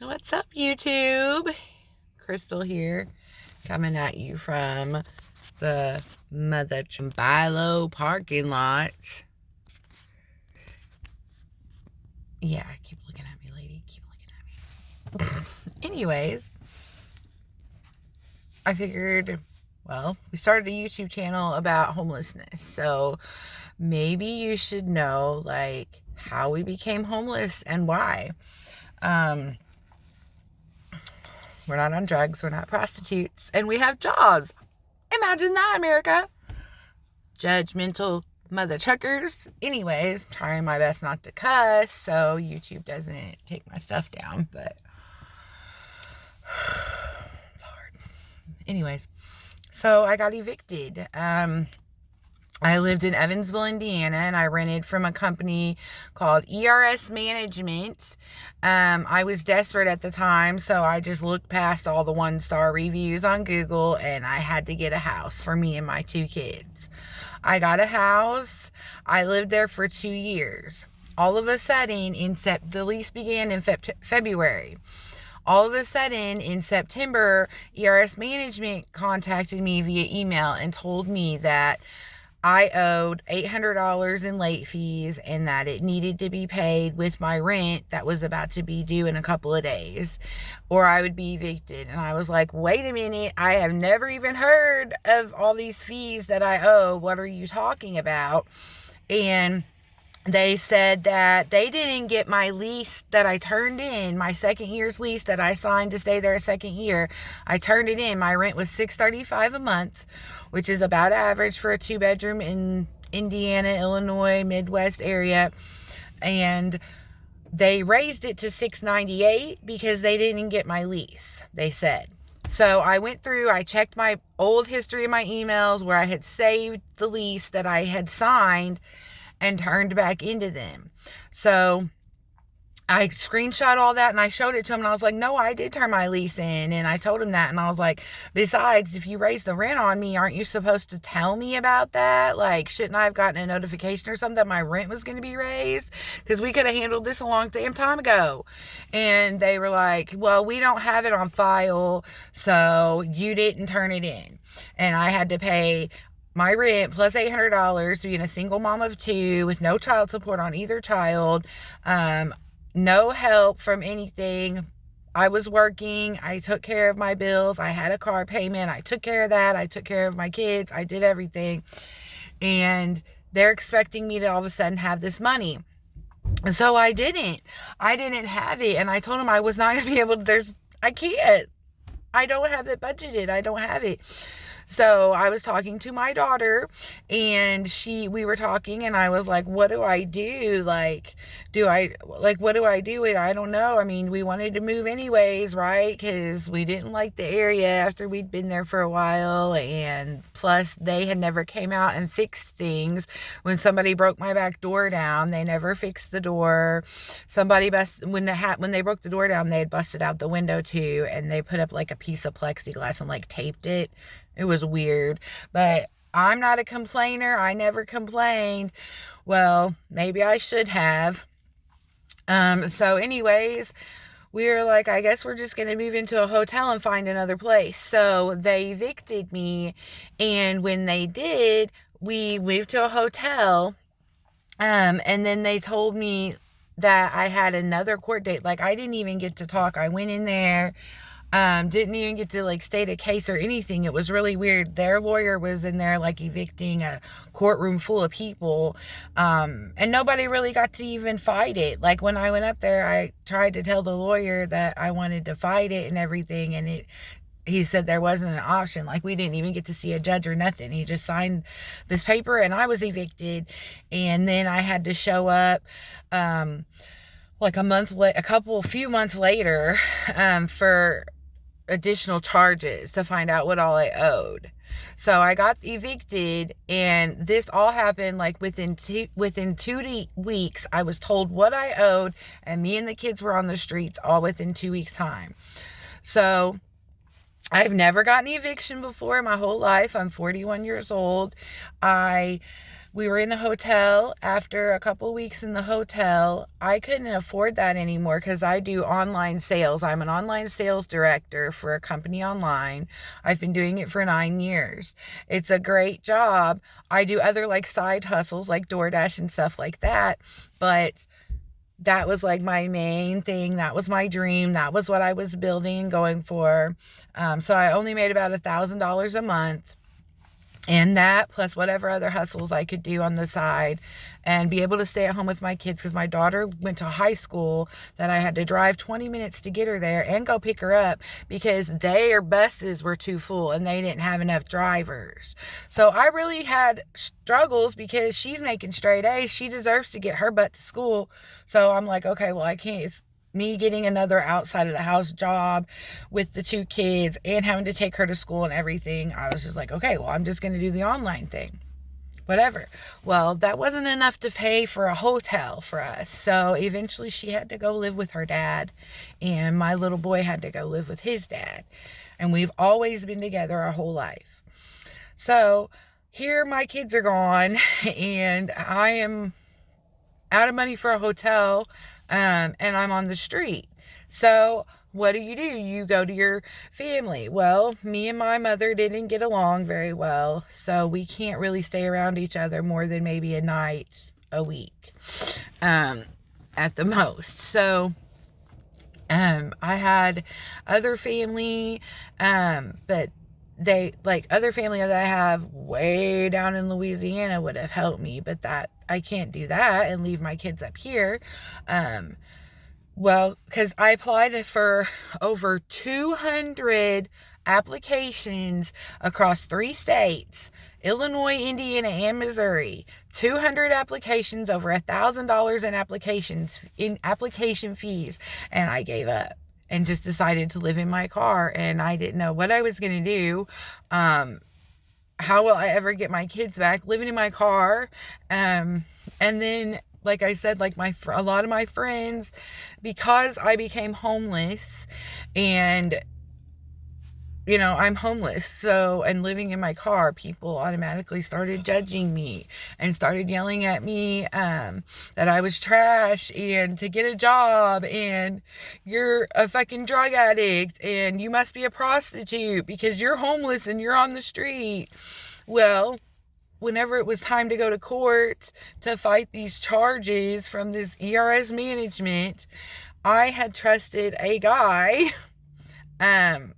What's up, YouTube? Crystal here, coming at you from the Mother Chambilo parking lot. Yeah, keep looking at me, lady. Keep looking at me. Anyways, I figured, well, we started a YouTube channel about homelessness, so maybe you should know, like, how we became homeless and why. We're not on drugs, we're not prostitutes, and we have jobs. Imagine that, America. Judgmental mother truckers. Anyways, trying my best not to cuss so YouTube doesn't take my stuff down, but it's hard. Anyways, so I got evicted. I lived in Evansville, Indiana, and I rented from a company called ERS Management. I was desperate at the time, so I just looked past all the 1-star reviews on Google, and I had to get a house for me and my 2 kids. I got a house. I lived there for 2 years. All of a sudden, the lease began in February. All of a sudden, in September, ERS Management contacted me via email and told me that I owed $800 in late fees and that it needed to be paid with my rent that was about to be due in a couple of days, or I would be evicted. And I was like, wait a minute, I have never even heard of all these fees that I owe. What are you talking about? And they said that they didn't get my lease that I turned in, my second year's lease that I signed to stay there a second year. I turned it in. My rent was $635 a month, which is about average for a 2-bedroom in Indiana, Illinois, Midwest area. And they raised it to $698 because they didn't get my lease, they said. So I went through, I checked my old history of my emails where I had saved the lease that I had signed and turned back into them. So I screenshot all that and I showed it to him, and I was like, no, I did turn my lease in. And I told him that, and I was like, besides, if you raise the rent on me, aren't you supposed to tell me about that? Like, shouldn't I have gotten a notification or something that my rent was going to be raised? Because we could have handled this a long damn time ago. And they were like, well, we don't have it on file, so you didn't turn it in. And I had to pay my rent plus $800, being a single mom of 2 with no child support on either child. No help from anything. I was working. I took care of my bills. I had a car payment. I took care of that. I took care of my kids. I did everything. And they're expecting me to all of a sudden have this money. And so I didn't have it. And I told them I was not going to be able to, I can't. I don't have it budgeted. I don't have it. So I was talking to my daughter, and we were talking, and I was like, what do I do? What do I do? And I don't know. I mean, we wanted to move anyways, right? Because we didn't like the area after we'd been there for a while. And plus they had never came out and fixed things. When somebody broke my back door down, they never fixed the door. When they broke the door down, they had busted out the window too. And they put up like a piece of plexiglass and like taped it. It was weird, but I'm not a complainer. I never complained. Well, maybe I should have. So anyways, we were like, I guess we're just going to move into a hotel and find another place. So they evicted me. And when they did, we moved to a hotel. And then they told me that I had another court date. Like, I didn't even get to talk. I went in there. Didn't even get to like state a case or anything. It was really weird. Their lawyer was in there like evicting a courtroom full of people. And nobody really got to even fight it. Like, when I went up there, I tried to tell the lawyer that I wanted to fight it and everything. And he said there wasn't an option. Like, we didn't even get to see a judge or nothing. He just signed this paper and I was evicted. And then I had to show up, like a few months later, for additional charges to find out what all I owed. So I got evicted, and this all happened like within 2 weeks. I was told what I owed, and me and the kids were on the streets all within 2 weeks time. So I've never gotten eviction before in my whole life. I'm 41 years old. I We were in a hotel. After a couple weeks in the hotel, I couldn't afford that anymore because I do online sales. I'm an online sales director for a company online. I've been doing it for 9 years. It's a great job. I do other like side hustles like DoorDash and stuff like that, but that was like my main thing. That was my dream. That was what I was building and going for. So I only made about $1,000 a month. And that plus whatever other hustles I could do on the side and be able to stay at home with my kids because my daughter went to high school that I had to drive 20 minutes to get her there and go pick her up because their buses were too full and they didn't have enough drivers. So I really had struggles because she's making straight A's. She deserves to get her butt to school. So I'm like, okay, well, I can't. It's me getting another outside of the house job with the 2 kids and having to take her to school and everything. I was just like, okay, well, I'm just going to do the online thing. Whatever. Well, that wasn't enough to pay for a hotel for us. So eventually she had to go live with her dad and my little boy had to go live with his dad. And we've always been together our whole life. So here my kids are gone and I am out of money for a hotel. And I'm on the street. So what do? You go to your family. Well, me and my mother didn't get along very well. So we can't really stay around each other more than maybe a night a week at the most. So I had other family, but they like other family that I have way down in Louisiana would have helped me, but that I can't do that and leave my kids up here. Well, because I applied for over 200 applications across 3 states, Illinois, Indiana, and Missouri. 200 applications, over $1,000 in application fees, and I gave up and just decided to live in my car, and I didn't know what I was going to do. How will I ever get my kids back living in my car? And then, like I said, like a lot of my friends, because I became homeless and, you know, I'm homeless. So, and living in my car, people automatically started judging me and started yelling at me, that I was trash and to get a job and you're a fucking drug addict and you must be a prostitute because you're homeless and you're on the street. Well, whenever it was time to go to court to fight these charges from this ERS management, I had trusted a guy, and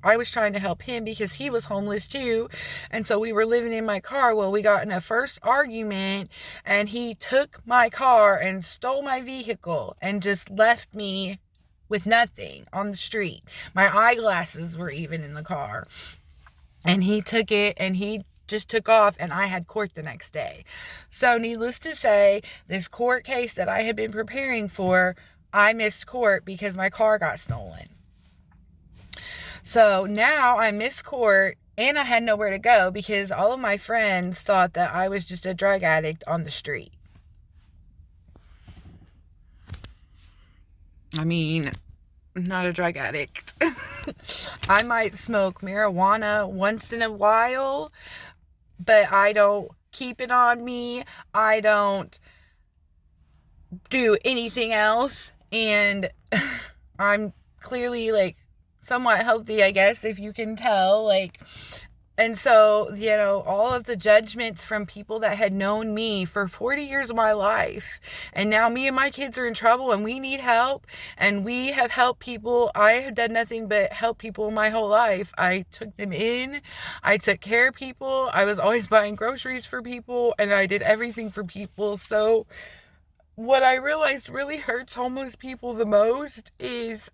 I was trying to help him because he was homeless too, and so we were living in my car. Well, we got in a first argument, and he took my car and stole my vehicle and just left me with nothing on the street. My eyeglasses were even in the car. And he took it and he just took off and I had court the next day. So needless to say, this court case that I had been preparing for, I missed court because my car got stolen. So now I missed court and I had nowhere to go because all of my friends thought that I was just a drug addict on the street. I mean, I'm not a drug addict. I might smoke marijuana once in a while, but I don't keep it on me. I don't do anything else. And I'm clearly like somewhat healthy, I guess, if you can tell. Like, and so, you know, all of the judgments from people that had known me for 40 years of my life. And now me and my kids are in trouble and we need help. And we have helped people. I have done nothing but help people my whole life. I took them in. I took care of people. I was always buying groceries for people. And I did everything for people. So what I realized really hurts homeless people the most is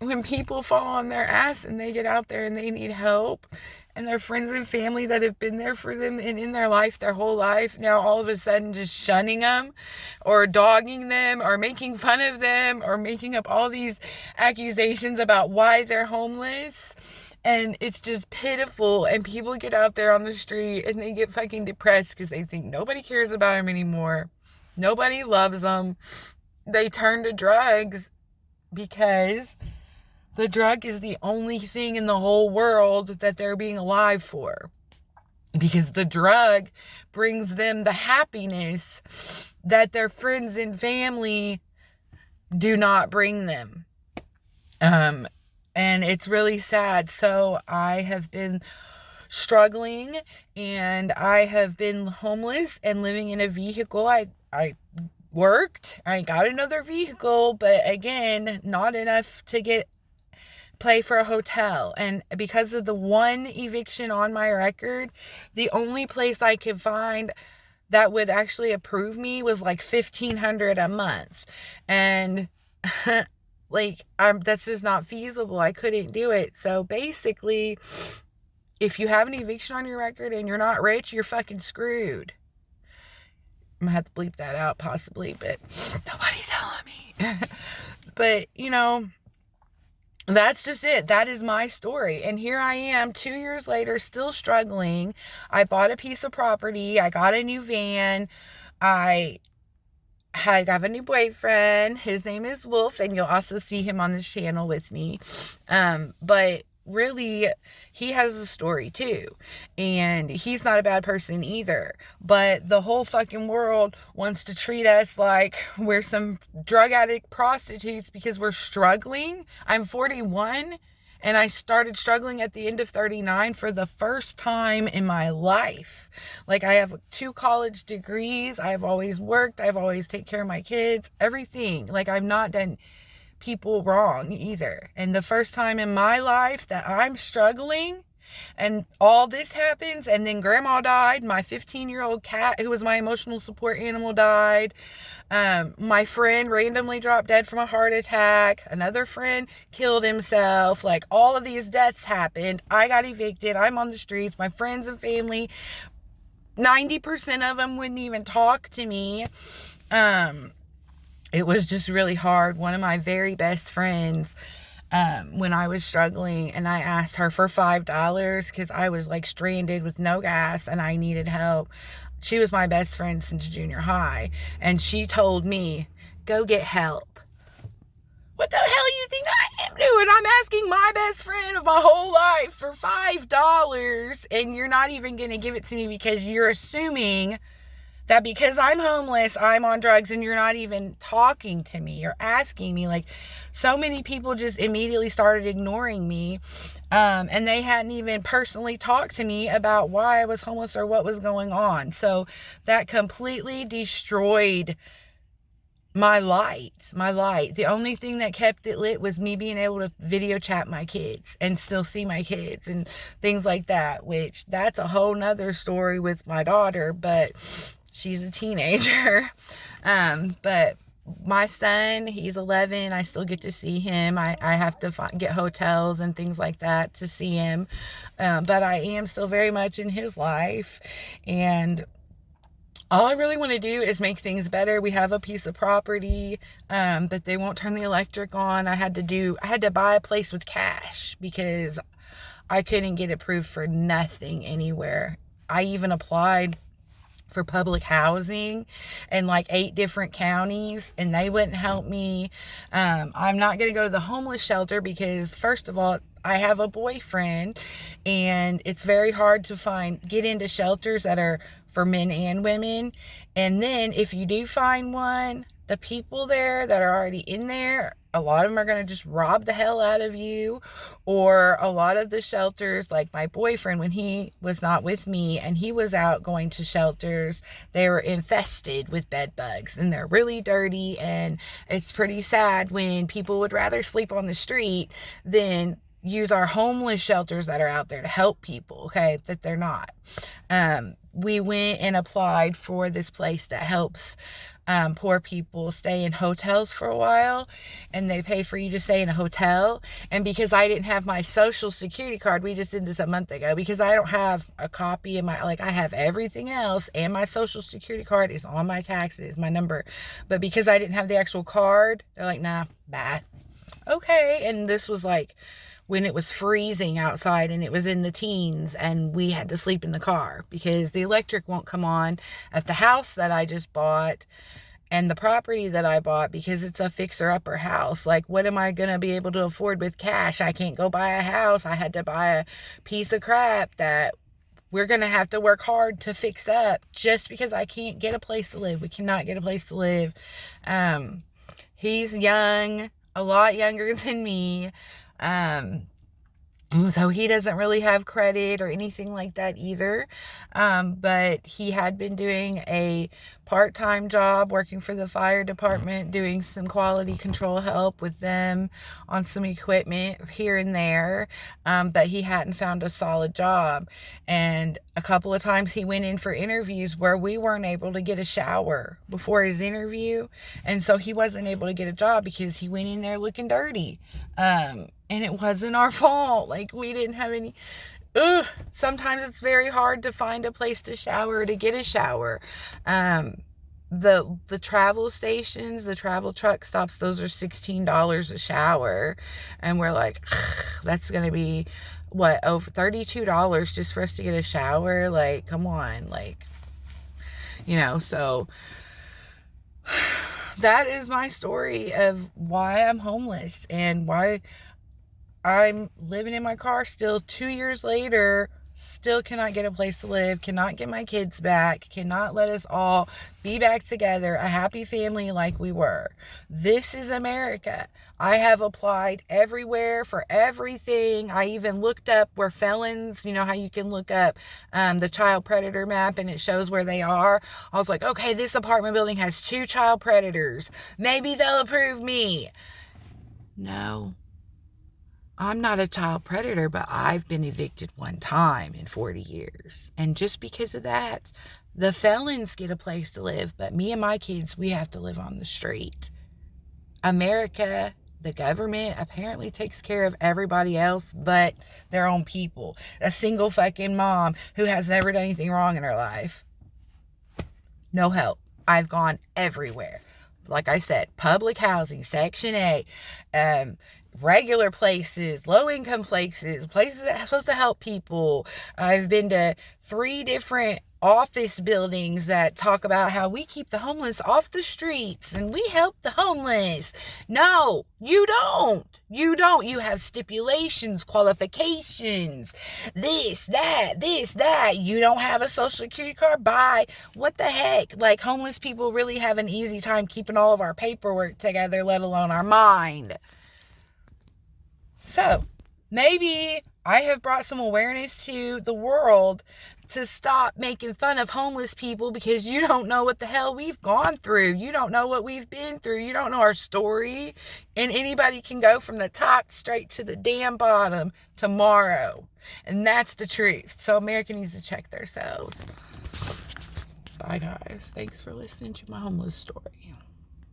when people fall on their ass and they get out there and they need help, and their friends and family that have been there for them and in their life their whole life, now all of a sudden just shunning them or dogging them or making fun of them or making up all these accusations about why they're homeless. And it's just pitiful. And people get out there on the street and they get fucking depressed because they think nobody cares about them anymore. Nobody loves them. They turn to drugs because the drug is the only thing in the whole world that they're being alive for. because the drug brings them the happiness that their friends and family do not bring them. And it's really sad. So I have been struggling, and I have been homeless and living in a vehicle. I worked, I got another vehicle, but again, not enough to pay for a hotel. And because of the one eviction on my record, the only place I could find that would actually approve me was like $1,500 a month. And like, that's just not feasible. I couldn't do it. So basically, if you have an eviction on your record and you're not rich, you're fucking screwed. I'm gonna have to bleep that out possibly, but nobody's telling me. But, that's just it. That is my story. And here I am 2 years later, still struggling. I bought a piece of property. I got a new van. I have a new boyfriend. His name is Wolf, and you'll also see him on this channel with me. But really, he has a story too, and he's not a bad person either. But the whole fucking world wants to treat us like we're some drug addict prostitutes because we're struggling. I'm 41, and I started struggling at the end of 39 for the first time in my life. Like, I have 2 college degrees. I've always worked. I've always taken care of my kids, everything. Like, I've not done people wrong either. And the first time in my life that I'm struggling, and all this happens, and then grandma died, my 15-year-old cat, who was my emotional support animal, died. My friend randomly dropped dead from a heart attack. Another friend killed himself. Like, all of these deaths happened. I got evicted. I'm on the streets. My friends and family, 90% of them wouldn't even talk to me. It was just really hard. One of my very best friends, when I was struggling, and I asked her for $5 because I was like stranded with no gas and I needed help. She was my best friend since junior high, and she told me, go get help. What the hell you think I am doing? I'm asking my best friend of my whole life for $5, and you're not even going to give it to me because you're assuming that because I'm homeless, I'm on drugs, and you're not even talking to me or asking me. Like, so many people just immediately started ignoring me, and they hadn't even personally talked to me about why I was homeless or what was going on. So that completely destroyed my light. The only thing that kept it lit was me being able to video chat my kids and still see my kids and things like that, which that's a whole nother story with my daughter, but she's a teenager. But my son, he's 11. I still get to see him. I have to get hotels and things like that to see him. But I am still very much in his life. And all I really want to do is make things better. We have a piece of property, but they won't turn the electric on. I had to buy a place with cash because I couldn't get approved for nothing anywhere. I even applied for public housing in like 8 different counties, and they wouldn't help me. I'm not going to go to the homeless shelter because, first of all, I have a boyfriend, and it's very hard to get into shelters that are for men and women. And then if you do find one, the people there that are already in there, a lot of them are going to just rob the hell out of you. Or a lot of the shelters, like my boyfriend, when he was not with me and he was out going to shelters, they were infested with bed bugs, and they're really dirty. And it's pretty sad when people would rather sleep on the street than use our homeless shelters that are out there to help people, okay, that they're not. We went and applied for this place that helps poor people stay in hotels for a while, and they pay for you to stay in a hotel. And because I didn't have my social security card, we just did this a month ago, because I don't have a copy of I have everything else, and my social security card is on my taxes, my number. But because I didn't have the actual card, they're like, nah, bad. Okay. And this was like when it was freezing outside and it was in the teens, and we had to sleep in the car because the electric won't come on at the house that I just bought and the property that I bought, because it's a fixer-upper house. Like, what am I going to be able to afford with cash? I can't go buy a house. I had to buy a piece of crap that we're going to have to work hard to fix up just because I can't get a place to live. We cannot get a place to live. He's young, a lot younger than me. So he doesn't really have credit or anything like that either. But he had been doing a part-time job working for the fire department, doing some quality control help with them on some equipment here and there. But he hadn't found a solid job. And a couple of times he went in for interviews where we weren't able to get a shower before his interview. And so he wasn't able to get a job because he went in there looking dirty. And it wasn't our fault. Like, we didn't have any. Sometimes it's very hard to find a place to shower, to get a shower. The travel stations, the travel truck stops, those are $16 a shower. And we're like, that's going to be, what, over $32 just for us to get a shower? Like, come on. Like, so that is my story of why I'm homeless and why I'm living in my car still 2 years later, still cannot get a place to live, cannot get my kids back, cannot let us all be back together, a happy family like we were. This is America. I have applied everywhere for everything. I even looked up where felons, how you can look up the child predator map and it shows where they are. I was like, okay, this apartment building has 2 child predators. Maybe they'll approve me. No. I'm not a child predator, but I've been evicted one time in 40 years. And just because of that, the felons get a place to live, but me and my kids, we have to live on the street. America, the government, apparently takes care of everybody else but their own people. A single fucking mom who has never done anything wrong in her life. No help. I've gone everywhere. Like I said, public housing, Section 8, regular places, low-income places that are supposed to help people. I've been to 3 different office buildings that talk about how we keep the homeless off the streets and we help the homeless. No, you don't. You have stipulations, qualifications, this, that. You don't have a social security card? Bye. What the heck? Like, homeless people really have an easy time keeping all of our paperwork together, let alone our mind. So, maybe I have brought some awareness to the world to stop making fun of homeless people because you don't know what the hell we've gone through. You don't know what we've been through. You don't know our story. And anybody can go from the top straight to the damn bottom tomorrow. And that's the truth. So America needs to check themselves. Bye, guys. Thanks for listening to my homeless story.